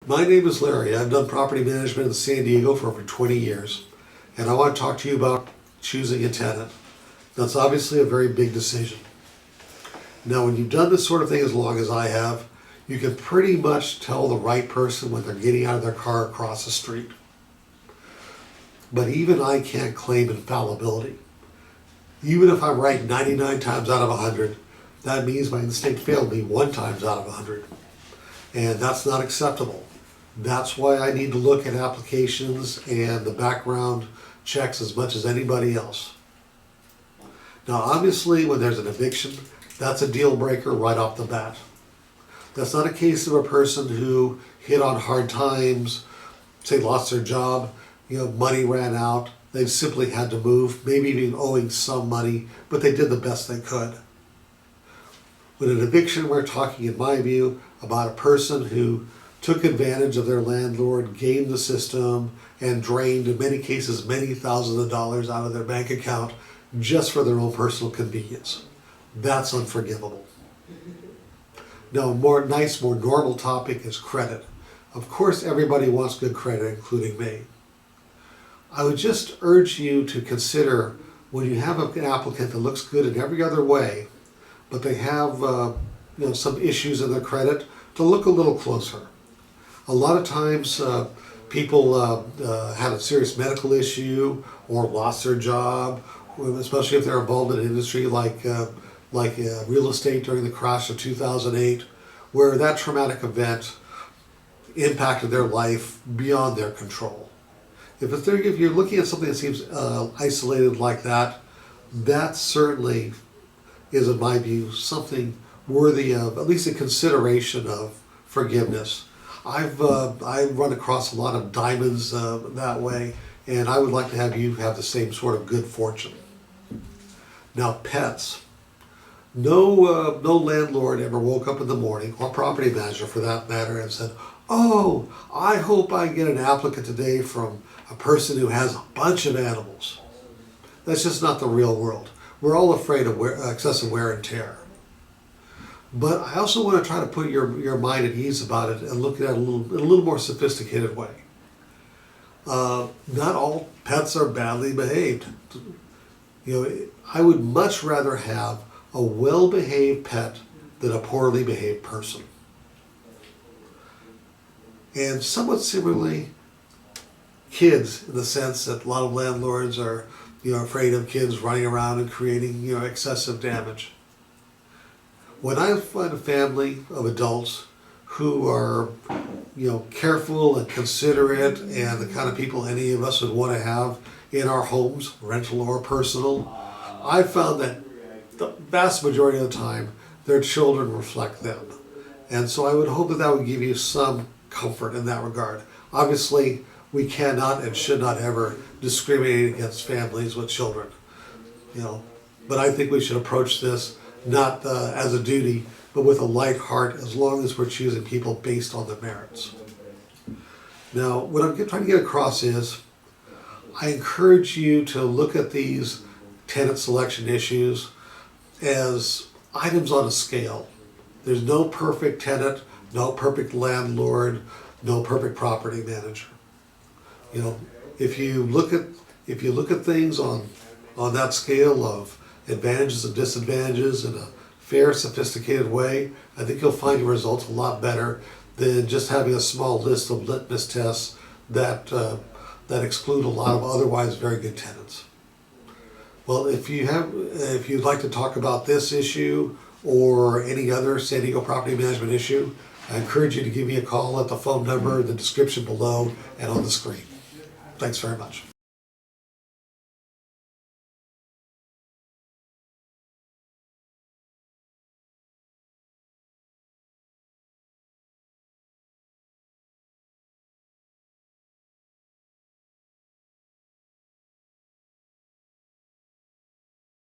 My name is Larry. I've done property management in San Diego for over 20 years, and I want to talk to you about choosing a tenant. That's obviously a very big decision. Now, when you've done this sort of thing as long as I have, you can pretty much tell the right person when they're getting out of their car across the street. But even I can't claim infallibility. Even if I'm right 99 times out of 100, that means my instinct failed me 1 time out of 100. And that's not acceptable. That's why I need to look at applications and the background checks as much as anybody else. Now, obviously, when there's an eviction, that's a deal breaker right off the bat. That's not a case of a person who hit on hard times, say lost their job, money ran out, they simply had to move, maybe even owing some money, but they did the best they could. With an eviction, we're talking, in my view, about a person who took advantage of their landlord, gamed the system, and drained, in many cases, many thousands of dollars out of their bank account just for their own personal convenience. That's unforgivable. Now, a more normal topic is credit. Of course, everybody wants good credit, including me. I would just urge you to consider when you have an applicant that looks good in every other way, but they have some issues in their credit, to look a little closer. A lot of times people had a serious medical issue or lost their job, especially if they're involved in an industry like real estate during the crash of 2008, where that traumatic event impacted their life beyond their control. If you're looking at something that seems isolated like that, that certainly is, in my view, something worthy of at least a consideration of forgiveness. I've run across a lot of diamonds that way, and I would like to have you have the same sort of good fortune. Now, pets. No landlord ever woke up in the morning, or property manager for that matter, and said, "Oh, I hope I get an applicant today from a person who has a bunch of animals." That's just not the real world. We're all afraid of excessive wear and tear. But I also want to try to put your mind at ease about it and look at it in a little more sophisticated way. Not all pets are badly behaved. I would much rather have a well-behaved pet than a poorly behaved person. And somewhat similarly, kids, in the sense that a lot of landlords are afraid of kids running around and creating excessive damage. When I find a family of adults who are careful and considerate and the kind of people any of us would want to have in our homes, rental or personal, I've found that the vast majority of the time their children reflect them. And so I would hope that would give you some comfort in that regard. Obviously, we cannot and should not ever discriminate against families with children, but I think we should approach this not as a duty, but with a light heart, as long as we're choosing people based on their merits. Now, what I'm trying to get across is, I encourage you to look at these tenant selection issues as items on a scale. There's no perfect tenant, no perfect landlord, no perfect property manager. If you look at things on that scale of advantages and disadvantages in a fair, sophisticated way, I think you'll find your results a lot better than just having a small list of litmus tests that exclude a lot of otherwise very good tenants. Well, if you'd like to talk about this issue or any other San Diego property management issue, I encourage you to give me a call at the phone number in the description below and on the screen. Thanks very much.